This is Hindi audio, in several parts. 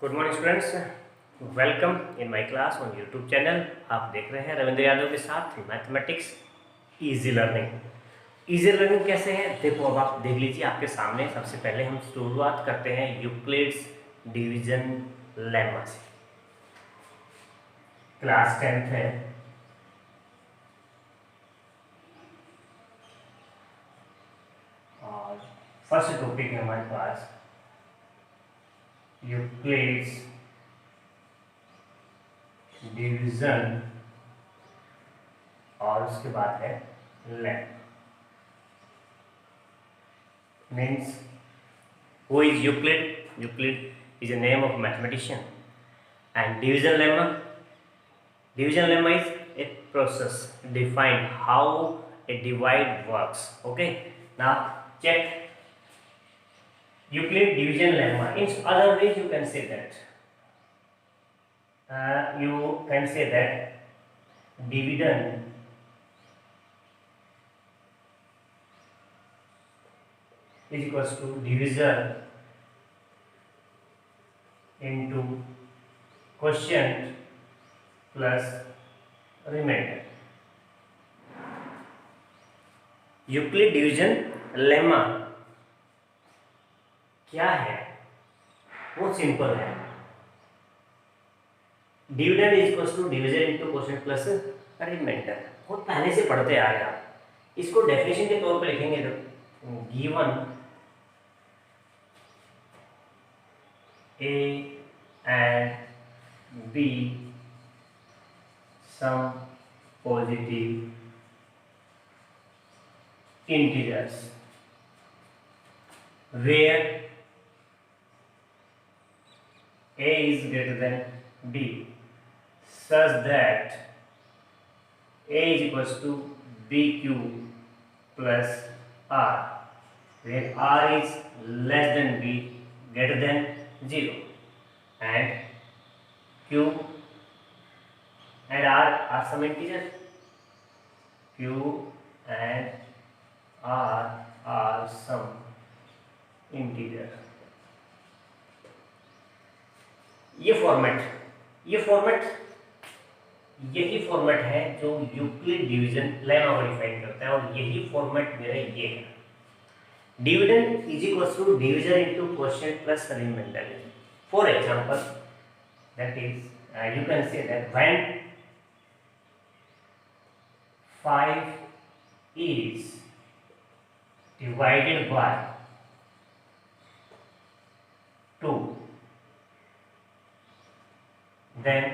Good morning students, welcome in my class on YouTube channel. आप देख रहे हैं रविंद्र यादव के साथ mathematics easy learning. Easy learning कैसे है देखो, अब आप देख लीजिए आपके सामने। सबसे पहले हम शुरुआत करते हैं यूक्लिड्स डिवीजन लेमा से। क्लास 10th है और फर्स्ट टॉपिक है हमारे पास यूक्लिड्स डिवीजन और उसके बाद है लेम। Means who is Euclid? Euclid is a name of mathematician. And division lemma? Division lemma is a process define how a divide works. Okay. Now check Euclid division lemma. In other ways you can say that. You can say that dividend is equals to division into quotient plus remainder. Euclid division lemma क्या है? वो सिंपल है। Dividend is equals to division into quotient plus remainder. बहुत पहले से पढ़ते आ रहे हैं आप। इसको डेफिनेशन के तौर पे लिखेंगे तो given A and B some positive integers where A is greater than B such that A is equals to BQ plus R, where R is less than B greater than 0 and Q and R are some integers. Q and R are some integer. ये फॉर्मेट यही फॉर्मेट है जो यूक्लिड डिवीजन लेमा को डिफाइन करता है और यही फॉर्मेट मेरा ये है। Dividend is equals to division into quotient plus remainder. For example, that is you can say that when 5 is divided by 2, then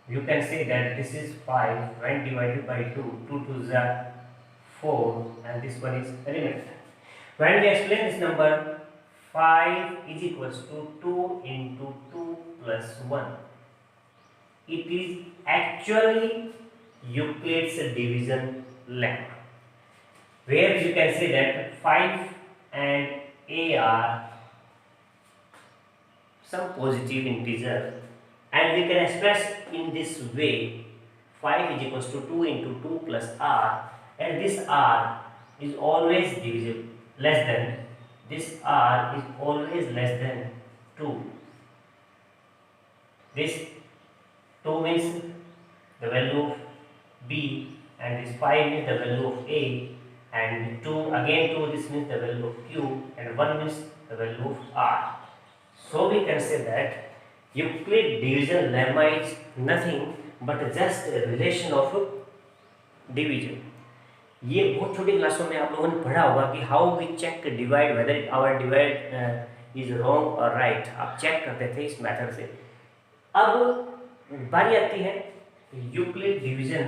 you can say that this is 5 when divided by 2, 2 to the 4 and this one is remainder. When we explain this number 5 is equals to 2 into 2 plus 1, it is actually Euclid's division lemma, where you can say that 5 and A are some positive integer and we can express in this way 5 is equals to 2 into 2 plus R, and this R is always divisible less than, this R is always less than 2. This 2 means the value of B and this 5 means the value of A, and 2 again 2 this means the value of Q, and 1 means the value of R. So we can say that Euclid division lemma is nothing but just a relation of division. ये बहुत छोटी क्लासों में आप लोगों ने पढ़ा होगा कि how we check divide whether our divide is wrong और राइट। आप चेक करते थे इस मेथड से। अब बारी आती है यूक्लिड डिवीजन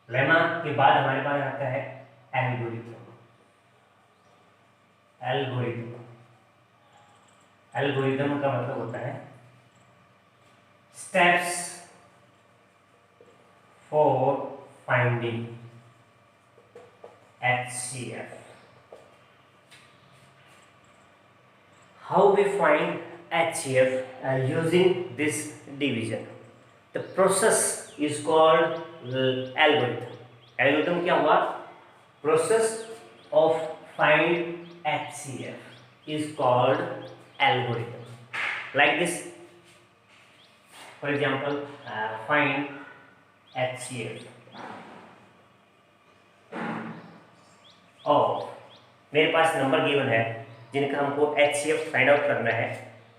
लेमा के बाद हमारे पास आता है एल्गोरिथम। एल्गोरिथम का मतलब होता है steps for finding HCF. How we find HCF using this division? The process is called algorithm. Algorithm क्या हुआ? Process of find HCF is called algorithm. Like this, for example find HCF और मेरे पास नंबर गिवन है जिनका हमको HCF फाइंड आउट करना है।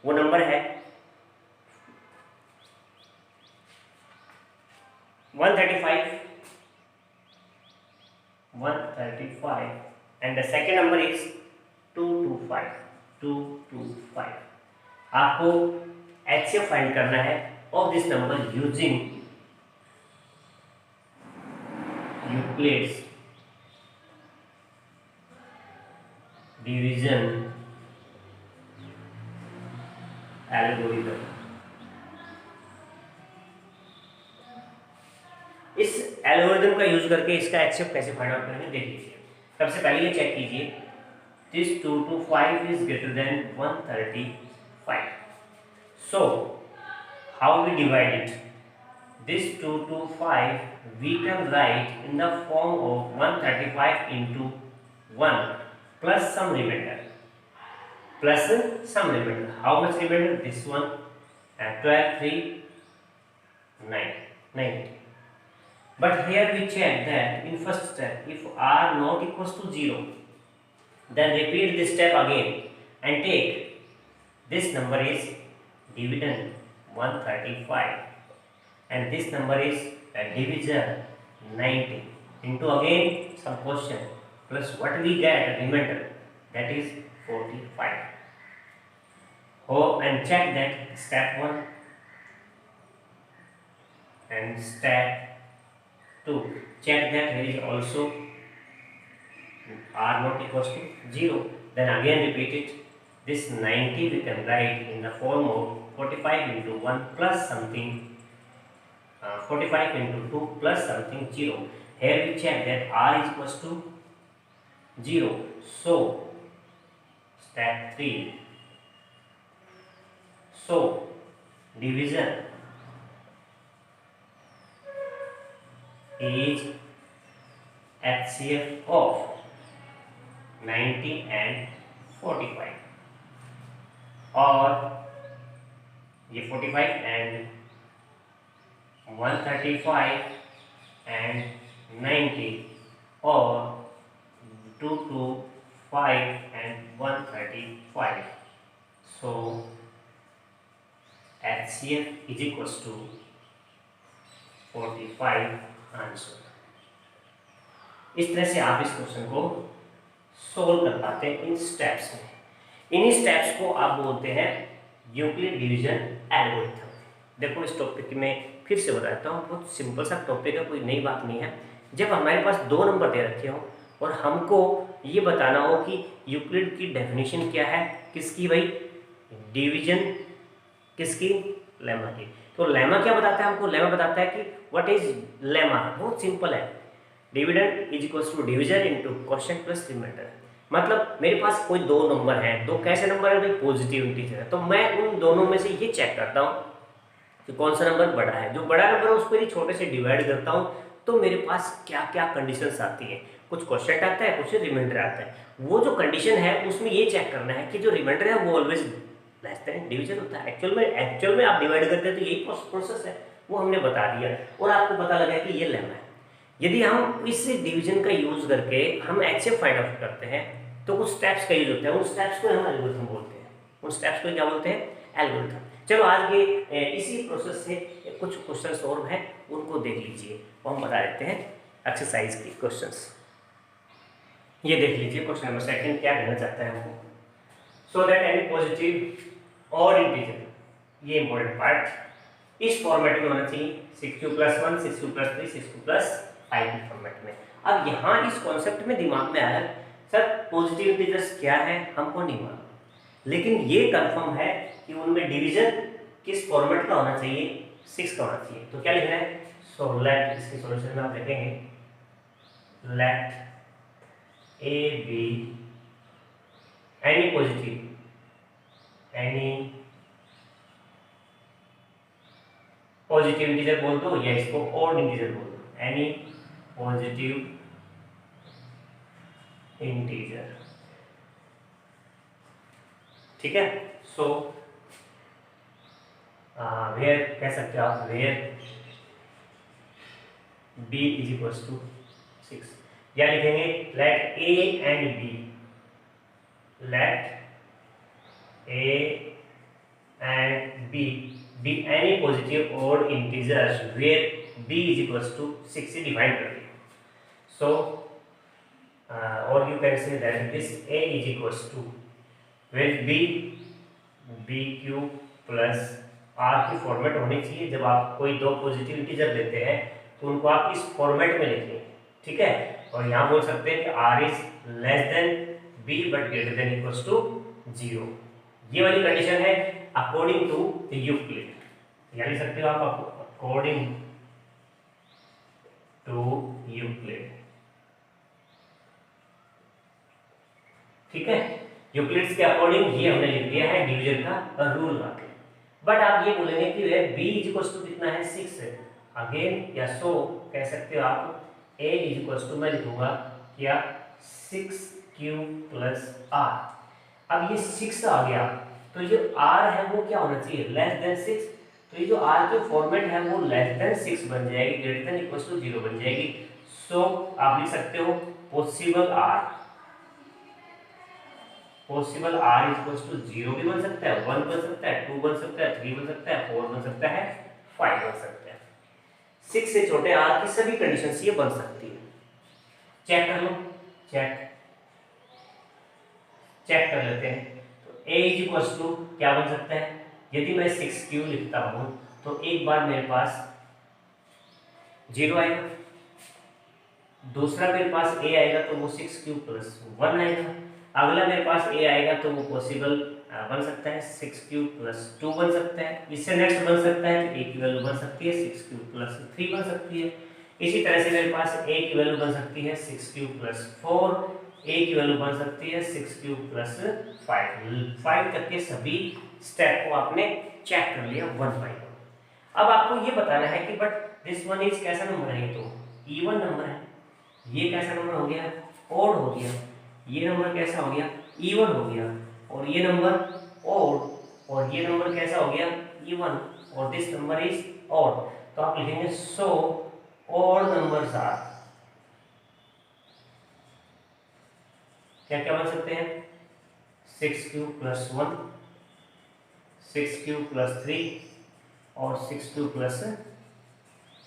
वो नंबर है 135 and the second number is 225। आपको HCF फाइंड करना है of this number using Euclid's division algorithm. इस एल्गोरिथम का यूज करके इसका HCF कैसे फाइंड आउट करेंगे देख लीजिए। सबसे पहले ये चेक कीजिए, this 225 is greater than 135, so how we divide it? This 225 we can write in the form of 135 into 1 plus some remainder. Plus some remainder. How much remainder? This one, 12, 3, 9, 90. But here we check that in first step, if r not equals to 0, then repeat this step again and take this number is dividend 135. And this number is a divisor 90 into again some question plus what we get remainder, that is 45. Oh, and check that step 1 and step 2, check that there is also r not equals to 0, then again repeat it. This 90 we can write in the form of 45 into 1 plus something 45 into 2 plus something 0. Here we check that r is equals to 0. So step 3. So division is HCF of 90 and 45, और ये 45 and 135 and 90 or 225 and 135. So HCF is equals to 45 answer. इस तरह से आप इस क्वेश्चन को सोल्व कर पाते हैं इन स्टेप्स में। इन्हीं स्टेप्स को आप बोलते हैं यूक्लिड डिवीजन एल्गोरिथम। देखो इस टॉपिक में फिर से बताता हूँ, बहुत सिंपल सा टॉपिक है, कोई नई बात नहीं है। जब हमारे पास दो नंबर दे रखे हो और हमको ये बताना हो कि यूक्लिड की डेफिनेशन क्या है, किसकी भाई? डिवीजन किसकी? लेमा की। तो लेमा क्या बताता है हमको? लेमा बताता है कि व्हाट इज लेमा। बहुत सिंपल है, dividend is equals to division into quotient plus remainder. मतलब मेरे पास कोई दो नंबर हैं, दो कैसे नंबर है भाई? पॉजिटिव इंटीजर है। तो मैं उन दोनों में से ये चेक करता हूँ कि कौन सा नंबर बड़ा है। जो बड़ा नंबर है उसको यदि छोटे से डिवाइड करता हूँ तो मेरे पास क्या क्या कंडीशंस आती है। कुछ क्वोशिएंट आता है, कुछ रिमाइंडर आता है। वो जो कंडीशन है उसमें ये चेक करना है कि जो रिमाइंडर है वो ऑलवेज लेस देन डिवीजन होता है। एक्चुअल में आप डिवाइड करते हैं तो यही प्रोसेस है, वो हमने बता दिया और आपको पता लगा कि ये लेमा है। यदि हम इस डिवीजन का यूज करके हम HCF फाइंड आउट करते हैं तो कुछ स्टेप्स का यूज होता है, उन स्टेप्स को हम एल्गोरिथम बोलते हैं। उन स्टेप्स को क्या बोलते हैं? एल्गोरिथम। चलो आज ये इसी प्रोसेस से कुछ क्वेश्चंस और हैं, उनको देख लीजिए और हम बता देते हैं एक्सरसाइज की क्वेश्चंस। ये देख लीजिए क्वेश्चन नंबर 2 क्या कहना चाहता है हमको। सो दैट एनी पॉजिटिव और इंटीजर, ये इंपॉर्टेंट पार्ट इस फॉर्मेट में होना चाहिए, 6q + 1, 6q + 3, 6q + 5 के फॉर्मेट में। अब यहाँ इस कॉन्सेप्ट में दिमाग में आया सर पॉजिटिव इंटीजर्स क्या है हमको नहीं मालूम, लेकिन ये कंफर्म है कि उनमें डिवीजन किस फॉर्मेट का होना चाहिए? 6 का होना चाहिए। तो क्या लिखना है? सो लेट, इसके सॉल्यूशन में आप लिखेंगे let a be any positive, any positive integer बोल दो या इसको ऑड इंटीजर बोल दो, एनी पॉजिटिव इंटीजर। ठीक है, सो वेयर कह सकते हो आप, where b is equals to 6, या लिखेंगे let a and b, let a and b be any positive odd integers where b is equals to 6 से डिफाइन कर दिया। so or you can say that this a is equals to where b q plus r की फॉर्मेट होनी चाहिए। जब आप कोई दो पॉजिटिव इंटीजर देते हैं तो उनको आप इस फॉर्मेट में लिखेंगे। ठीक है, और यहाँ बोल सकते हैं कि r is less than b but greater than equals to 0। ये वाली कंडीशन है अकॉर्डिंग टू यूक्लिड, या लिख सकते हो आप अकॉर्डिंग टू यूक्लिड। ठीक है, यूक्लिड्स के अकॉर्डिंग ये हमने लिख दिया है डिवीजन का रूल वाके। बट आप ये बोलेंगे कि b इज इक्वल्स टू कितना है 6 है, अगेन या सो कह सकते हो आप a इज इक्वल्स टू मैं लिखूंगा क्या 6q प्लस r। अब ये 6 आ गया तो जो r है वो क्या होना चाहिए लेस देन 6, तो ये जो r की फॉर्मेट है वो लेस देन 6 बन जाएगी, ग्रेटर देन इक्वल्स टू 0 बन जाएगी। सो आप लिख सकते हो possible r, possible r equals to 0 भी बन सकता है, 1 बन सकता है, 2 बन सकता है, 3 बन सकता है, 4 बन सकता है, 5 बन सकता है। 6 से छोटे r की सभी कंडीशंस ये बन सकती है। चेक कर लो, चेक कर लेते हैं। तो a इज इक्वल्स टू क्या बन सकता है, यदि मैं 6q लिखता हूं तो एक बार मेरे पास 0 आएगा, दूसरा मेरे पास a आएगा तो वो 6q प्लस 1 आएगा, अगला मेरे पास a आएगा तो वो पॉसिबल बन सकता है 6q प्लस 2 बन सकता है। इससे नेक्स्ट बन सकता है कि a की वैल्यू बन सकती है 6q प्लस 3 बन सकती है। इसी तरह से मेरे पास a की वैल्यू बन सकती है 6q प्लस 4, a की वैल्यू बन सकती है 6q प्लस 5 तक के सभी स्टेप को आपने चेक कर लिया 1 बाय 1। अब आपको ये बताना है कि बट दिस वन इज कैसा नंबर है, ये तो इवन नंबर है, ये कैसा नंबर हो गया ऑड हो गया, ये नंबर कैसा हो गया इवन हो गया, और ये नंबर ऑड, और ये नंबर कैसा हो गया इवन, और दिस नंबर इज ऑड। तो आप लिखेंगे सो ऑड नंबर्स आर, क्या क्या बन सकते हैं 6q प्लस 1, 6q प्लस 3 और 6q प्लस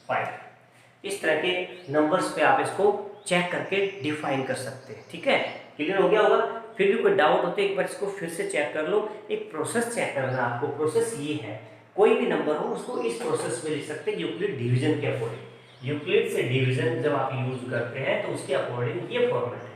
5। इस तरह के नंबर्स पे आप इसको चेक करके डिफाइन कर सकते हैं। ठीक है, क्लियर हो गया होगा। फिर भी कोई डाउट होते एक बार इसको फिर से चेक कर लो। एक प्रोसेस चेक करना आपको, प्रोसेस ये है कोई भी नंबर हो उसको इस प्रोसेस में लिख सकते हैं यूक्लिड डिवीजन के अकॉर्डिंग। यूक्लिड से डिवीजन जब आप यूज करते हैं तो उसके अकॉर्डिंग ये फॉर्मेट है।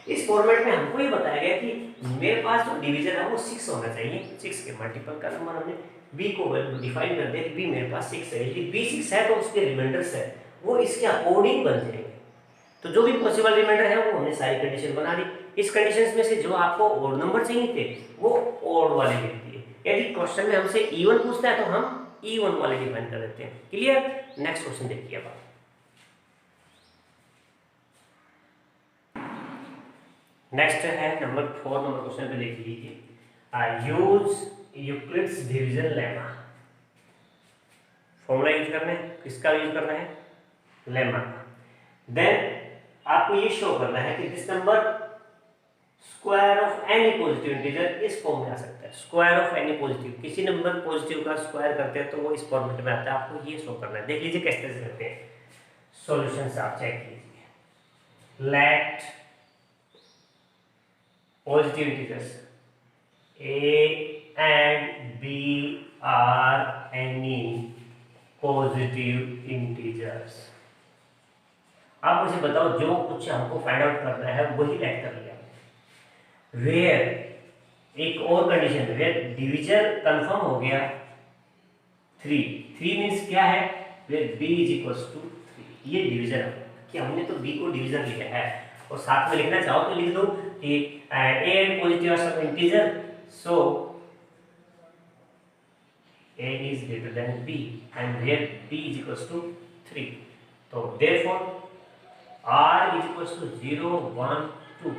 इस फॉर्मेट में हमको ये बताया गया कि मेरे पास जो डिवीजन है वो 6 होना चाहिए, 6 के मल्टीपल का नंबर हमने b को डिफाइन कर दिया कि b मेरे पास 6 है, यदि b 6 है तो उसके रिमाइंडर्स है वो इसके अकॉर्डिंग बन जाएंगे। तो जो भी पॉसिबल रिमाइंडर है वो हमने सारी कंडीशन बना दी। इस कंडीशंस में से जो आपको ऑड नंबर चाहिए थे वो ऑड वाले लिख दिए। यदि क्वेश्चन में हमसे इवन पूछता है तो हम इवन वाले डिफाइन कर देते हैं। क्लियर, नेक्स्ट क्वेश्चन देखिए। अब नेक्स्ट है नंबर 4 नंबर क्वेश्चन पे देख लीजिए, use Euclid's division lemma. Formula use करना है, किसका यूज करना है लेमा। देन आपको ये शो करना है कि this number square of any positive integer इस फॉर्म में आ सकता है। स्क्वायर ऑफ एनी पॉजिटिव, किसी नंबर पॉजिटिव का स्क्वायर करते हैं तो वो इस फॉर्मेट में आता है। आपको ये शो करना है। देख लीजिए किस तरह से करते हैं। सॉल्यूशंस आप चेक कीजिए। Let positive integers a and b are any positive integers। आप मुझे बताओ जो कुछ हमको फाइंड आउट करना है वही लेट कर लिया। वेयर एक और कंडीशन, वेयर डिवीजन कंफर्म हो गया 3 मींस क्या है, where b is equals to 3। ये डिवीजन है कि हमने तो b को डिवीजन लिया है, और साथ में लिखना चाहो तो लिख दो कि a and positive are some integer, so a is greater than b and where b is equals to 3। तो therefore r is equal to 0 1 2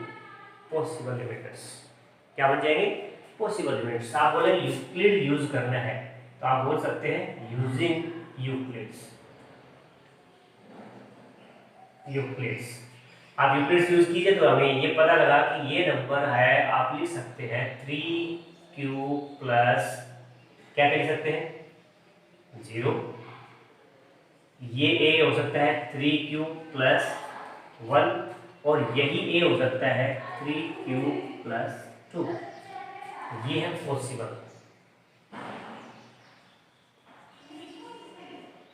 possible limiters क्या बन जाएंगे? Possible limits. आप बोले यूक्लिड यूज करना है तो आप बोल सकते हैं यूजिंग यूक्लिड्स। यूक्लिड्स आप यूक्लिड्स यूज कीजिए तो हमें ये पता लगा कि ये नंबर है, आप लिख सकते हैं 3q प्लस क्या लिख सकते हैं 0। ये a हो सकता है 3q प्लस 1 और यही a हो सकता है 3q प्लस 2। ये है पॉसिबल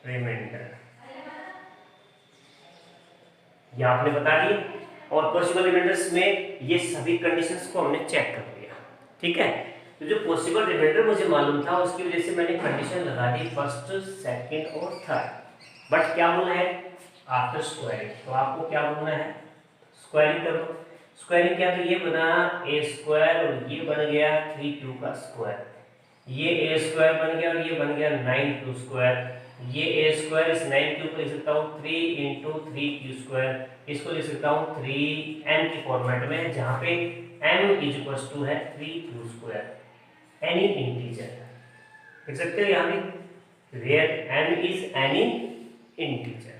रिमाइंडर, ये आपने बता दिया। और पॉसिबल रिमाइंडर्स में ये सभी कंडीशंस को हमने चेक कर लिया, ठीक है। तो जो पॉसिबल रिमाइंडर मुझे मालूम था उसकी वजह से मैंने कंडीशन लगा दी फर्स्ट, सेकंड और थर्ड। बट क्या बोलना है आफ्टर स्क्वायरिंग, तो आपको क्या बोलना है स्क्वायरिंग करो। स्क्वायरिंग क्या, तो ये बना a स्क्वायर और ये बन गया 3q का स्क्वायर, ये a स्क्वायर बन गया और ये बन गया 9q स्क्वायर। ये a स्क्वायर इस 9q को लिख सकता हूँ 3 इंटू 3q स्क्वायर, इसको लिख सकता हूँ 3m की फॉर्मेट में जहाँ पे m इज इक्वल टू है 3q स्क्वायर एनी इंटीजर, लिख सकते हो यहाँ पे where m is any integer.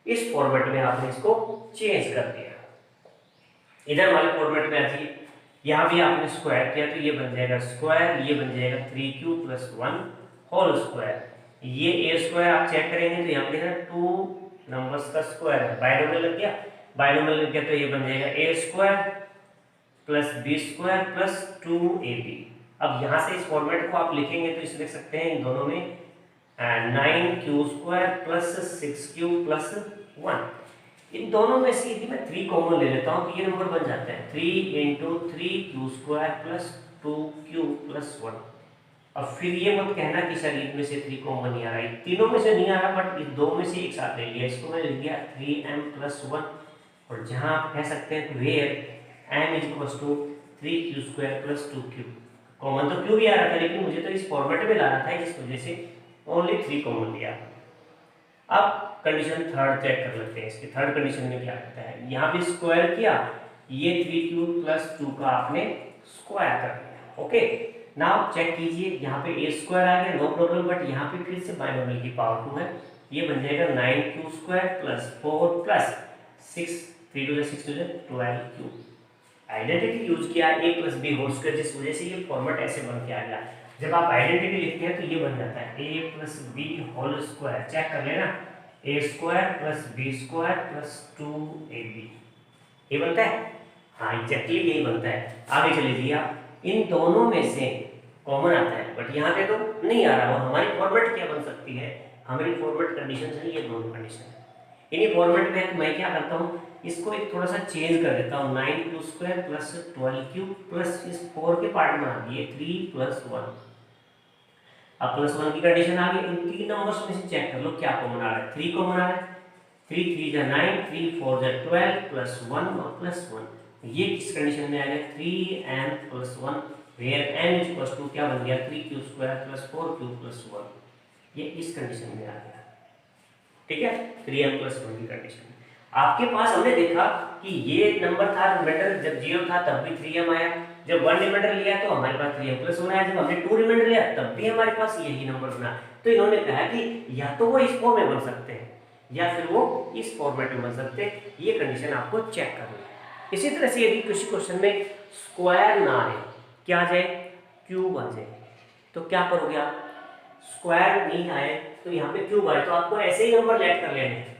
इस फॉर्मेट में आपने इसको चेंज कर दिया, इधर वाले फॉर्मेट में आती है। यहाँ भी आपने स्क्वायर किया तो ये बन जाएगा स्क्वायर, ये बन जाएगा 3q प्लस 1 होल स्क्वायर। ये a स्क्वायर आप चेक करेंगे तो यहाँ पे देखना 2 नंबर्स का स्क्वायर है, बाइनोमियल लग गया, बाइनोमियल लग गया तो ये बन जाएगा a square plus b square plus 2ab। अब यहाँ से इस फॉर्मेट को आप लिखेंगे तो इसे लिख सकते हैं इन दोनों में 9q square plus 6q plus 1। इन दोनों में से यदि मैं 3 कॉमन ले लेता हूँ तो ये नंबर बन जाता है 3 into 3q square plus 2q plus 1। अब फिर ये मत कहना कि सर इनमें से 3 कॉमन नहीं आ रहा है, तीनों में से नहीं आ रहा बट इस दो में से एक साथ ले लिया, इसको मैं लिख दिया 3m प्लस 1। और जहाँ आप कह सकते हैं where m is equal to 3q square plus 2q, common तो q भी आ रहा था लेकिन मुझे तो इस फॉर्मेट में लाना था, इस वजह से ओनली 3 कॉमन लिया। अब कंडीशन थर्ड चेक कर लेते हैं, इसकी थर्ड कंडीशन में क्या कहता है। यहाँ पे स्क्वायर किया, ये 3q प्लस 2 का आपने स्क्वायर कर दिया, ओके। नाउ चेक कीजिए, यहाँ पे a स्क्वायर आ गया नो प्रॉब्लम, बट यहाँ पे फिर से बाइनोमियल की पावर 2 है, ये बन जाएगा 9q square plus 4 plus 6, 3 2 6 2 12q। Identity use किया a plus b whole square, जिस वजह से ये फॉर्मेट ऐसे बन के आ गया। जब आप आइडेंटिटी लिखते हैं तो ये बन जाता है a plus b whole square, check कर लेना a square plus b square plus 2ab, ये बनता है, हाँ एग्जैक्टली यही बनता है। आगे चले जाइए आप, इन दोनों में से कॉमन आता है बट यहाँ पे तो नहीं आ रहा, और हमारी फॉर्मेट क्या बन सकती है, हमारी फॉर्मेट कंडीशन है ये दोनों कंडीशन है। इन्हीं फॉर्मेट में मैं क्या करता हूँ, इसको एक थोड़ा सा चेंज कर देता हूँ, 9q square plus 12q plus इस 4 के पार्ट में आ दिए 3 प्लस 1। अब प्लस 1 की कंडीशन आ गई, इन तीन नंबर्स में से चेक कर लो क्या कॉमन आ रहा है, 3 कॉमन आ रहा है, 3 3 जा 9, 3 4 जा 12 प्लस 1 और प्लस 1। ये किस कंडीशन में आ गया 3m plus 1 where m is equal to क्या बन गया 3q square plus 4q plus 1, ये इस कंडीशन में आ गया, ठीक है 3m प्लस 1 की कंडीशन। आपके पास हमने देखा कि ये नंबर था रिमाइंडर, जब 0 था तब भी 3m आया, जब 1 रिमाइंडर लिया तो हमारे पास 3m प्लस 1 आया, जब हमने 2 रिमाइंडर लिया तब भी हमारे पास यही नंबर बना। तो इन्होंने कहा कि या तो वो इस फॉर्म में बन सकते हैं या फिर वो इस फॉर्मेट में बन सकते हैं, ये कंडीशन आपको चेक करना है। इसी तरह से यदि किसी क्वेश्चन में स्क्वायर ना आए, क्या आ जाए क्यूब आ जाए, तो क्या करोगे आप, स्क्वायर नहीं आए तो यहाँ पे क्यूब आए तो आपको ऐसे ही नंबर लेट कर लेने हैं,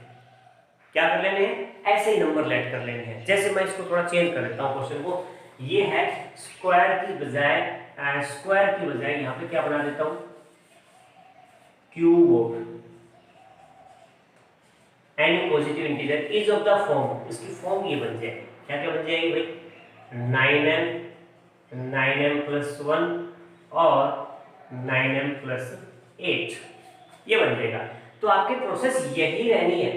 क्या कर लेने हैं, ऐसे ही नंबर लेट कर लेने हैं। जैसे मैं इसको थोड़ा चेंज कर लेता हूँ क्वेश्चन को, ये है स्क्वायर की बजाय यहाँ पे क्या बना देता हूँ cube any positive integer is of the form, इसकी फॉर्म ये बन जाए, क्या क्या बन जाएगी भाई 9m प्लस 1 और 9m प्लस 8, ये बन जाएगा। तो आपकी प्रोसेस यही रहनी है,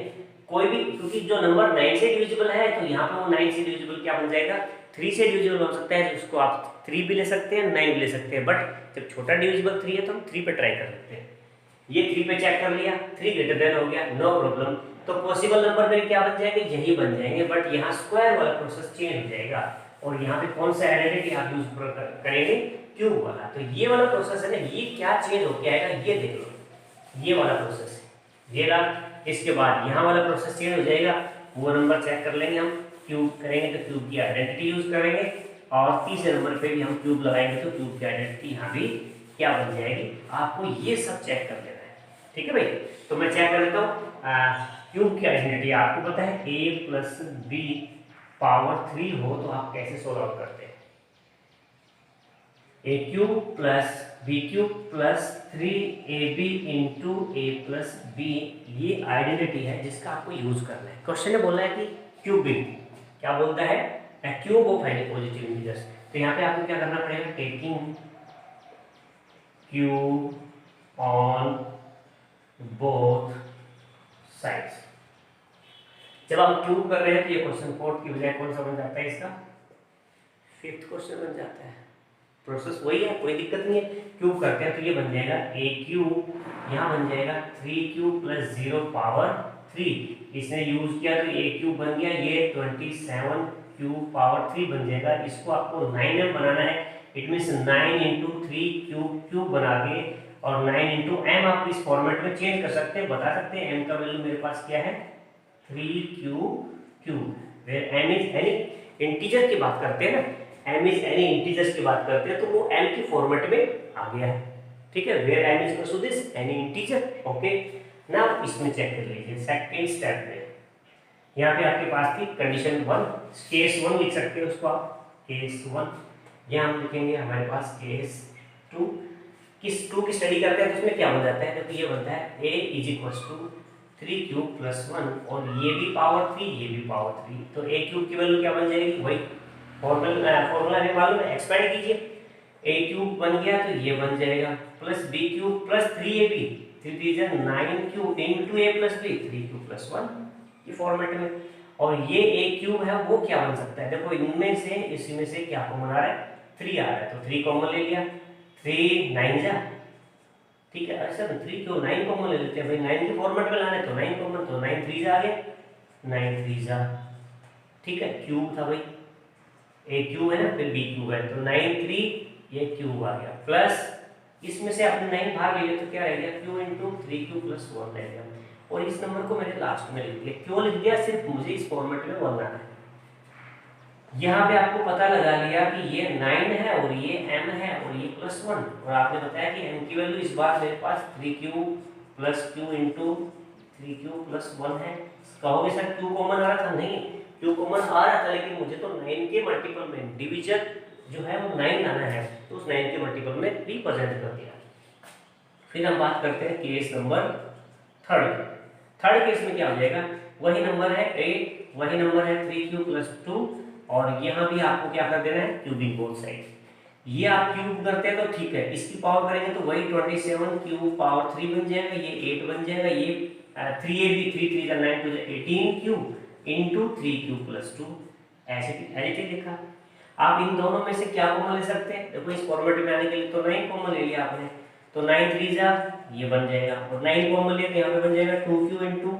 कोई भी, क्योंकि जो नंबर 9 से डिविजिबल है तो यहाँ पे वो 9 से डिविजिबल क्या बन जाएगा 3 से डिविजिबल हो सकता है, उसको आप 3 भी ले सकते हैं 9 भी ले सकते हैं, बट जब छोटा डिविजिबल 3 है तो हम 3 पे ट्राई कर सकते हैं। ये 3 पे चेक कर लिया, 3 ग्रेटर देन हो गया नो प्रॉब्लम, तो पॉसिबल नंबर में क्या बन जाएंगे, यही बन जाएंगे, बट यहाँ स्क्वायर वाला प्रोसेस चेंज हो जाएगा और यहाँ पे कौन सा आइडेंटिटी आप यूज करेंगे, क्यूब वाला। तो ये वाला प्रोसेस है ना, ये क्या चेंज होके आएगा, ये देख लो, ये वाला प्रोसेस ये रहा। इसके बाद यहाँ वाला प्रोसेस चेंज हो जाएगा, वो नंबर चेक कर लेंगे हम, क्यूब करेंगे तो क्यूब की आइडेंटिटी यूज करेंगे, और तीसरे नंबर पे भी हम क्यूब लगाएंगे तो क्यूब की आइडेंटिटी यहाँ भी क्या बन जाएगी, आपको ये सब चेक कर लेना है। ठीक है भाई, तो मैं चेक कर लेता हूँ। क्यूब की आइडेंटिटी आपको पता है a प्लस बी पावर 3 हो तो आप कैसे सोल्व आउट करते हैं, a cube plus b cube plus 3ab into a plus b, ये आइडेंटिटी है जिसका आपको यूज करना है। क्वेश्चन ने बोला है कि क्यूबिंग, क्या बोलता है, cube of any positive integers. तो यहाँ पे आपको क्या करना पड़ेगा, taking cube on both sides. जब हम क्यूब कर रहे हैं तो ये क्वेश्चन 4 की बजाय कौन सा बन जाता है, इसका 5th क्वेश्चन बन जाता है। प्रोसेस वही है, कोई दिक्कत नहीं है। क्यूब करते हैं तो ये बन जाएगा ए क्यूब, यहाँ बन जाएगा 3 क्यूब प्लस 0 पावर 3, इसने यूज किया तो ए क्यूब बन गया, ये 27 क्यूब पावर 3 बन जाएगा। इसको आपको 9m बनाना है, it means 9 into 3 cube cube बना के, और 9 इंटू m आप इस फॉर्मेट में चेंज कर सकते हैं, बता सकते हैं m का वैल्यू मेरे पास क्या है 3 cube cube, where m is any integer की बात करते हैं ना, m इज एनी इंटीजर्स की बात करते हैं तो वो m की फॉर्मेट में आ गया है। ठीक है, where m is equal to this any integer. Okay, now इसमें चेक कर लीजिए सेकंड स्टेप में, यहाँ पे आपके पास थी कंडीशन 1, केस 1 लिख सकते हैं उसको आप, केस 1, यहाँ हम लिखेंगे हमारे पास केस 2। किस 2 की स्टडी करते हैं तो इसमें क्या बन जाता है, तो ये बनता है a is equal to 3 cube plus 1 और ये भी पावर 3 ये भी पावर 3, तो a क्यूब की वैल्यू क्या बन जाएगी, वही फॉर्मूला है मालूम है, एक्सपेंड कीजिए, a क्यूब बन गया तो ये बन जाएगा plus b cube plus 3ab, 3 3 9 cube into a plus b, 3 cube plus 1 की फॉर्मेट में, और ये a क्यूब है वो क्या बन सकता है, देखो इनमें से इसी में से क्या कॉमन आ रहा है, 3 आ रहा है, तो 3 कॉमन ले लिया, 3 9 जा, ठीक है, अच्छा 3 क्यों 9 कॉमन ले लेते हैं भाई, 9 की फॉर्मेट में लाना है तो 9 कॉमन, तो 9 3 जा आ गया, 9 3 जा, ठीक है, क्यूब था भाई, a क्यूब है ना, फिर b क्यूब है, तो 9 3 ये क्यूब आ गया, प्लस इसमें से आपने 9 बाहर ले लिया तो क्या रह गया, q इंटू 3 क्यू प्लस 1 रह गया, और इस नंबर को मैंने लास्ट में लिख दिया, क्यों लिख दिया, सिर्फ मुझे इस फॉर्मेट में बनाना है। यहाँ पे आपको पता लगा लिया कि ये 9 है और ये m है और ये प्लस 1, और आपने बताया कि m की वैल्यू इस बार मेरे पास 3q plus q into 3q plus 1 है। कहोगे सर q कॉमन आ रहा था, नहीं q कॉमन आ रहा था, लेकिन मुझे तो 9 के मल्टीपल में डिवीजन जो है वो 9 लाना है, तो उस 9 के मल्टीपल में रिप्रेजेंट कर दिया। फिर हम बात करते हैं केस नंबर थर्ड केस में क्या हो जाएगा, वही नंबर है 8, वही नंबर है 3q प्लस 2, और यहाँ भी आपको क्या कर देना है, क्यूबिंग बोथ साइड। ये आप क्यूब करते हैं तो ठीक है, इसकी पावर करेंगे तो वही 27 क्यूब पावर 3 बन जाएगा, ये 8 बन जाएगा, ये 3ab 3 3 9 2 18 cube into 3 cube plus 2, ऐसे लिखा। आप इन दोनों में से क्या कॉमन ले सकते हैं, देखो इस फॉर्मेट में आने के लिए तो 9 कॉमन ले लिया आपने, तो 9 3 जा ये बन जाएगा, और 9 कॉमन लिया तो यहाँ पे बन जाएगा 2q इंटू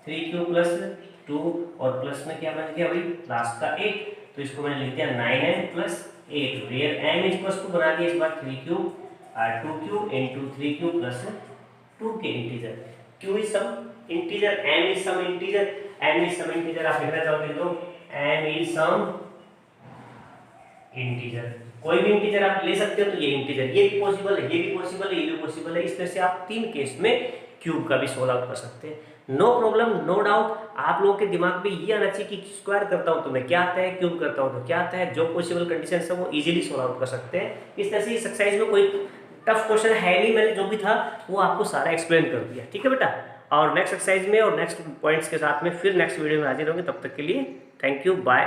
3q प्लस 2, और प्लस में क्या बन गया भाई लास्ट का 8, तो इसको मैंने लिख दिया 9n plus 8, where m equals to बना दिया इस बार 3q 2q into 3q plus 2 के integer, q is some integer, m is some integer, m is some integer आप लिखना चाहोगे तो m इज सम इंटीजर, कोई भी इंटीजर आप ले सकते हो, तो ये इंटीजर ये भी पॉसिबल है, ये भी पॉसिबल है, ये भी पॉसिबल है, इस तरह से आप 3 केस में क्यूब का भी सोल्व आउट कर सकते हैं। नो प्रॉब्लम, नो डाउट, आप लोगों के दिमाग में ये आना चाहिए कि स्क्वायर करता हूं तो मैं क्या आता है, क्यूब करता हूं तो क्या आता है, जो पॉसिबल कंडीशन है वो इजीली सोल्व आउट कर सकते हैं। इस तरह से इस एक्सरसाइज में कोई टफ क्वेश्चन है नहीं, मैंने जो भी था वो आपको सारा एक्सप्लेन कर दिया, ठीक है बेटा। और नेक्स्ट एक्सरसाइज में और नेक्स्ट पॉइंट्स के साथ में फिर नेक्स्ट वीडियो में हाजिर होंगे, तब तक के लिए थैंक यू, बाय।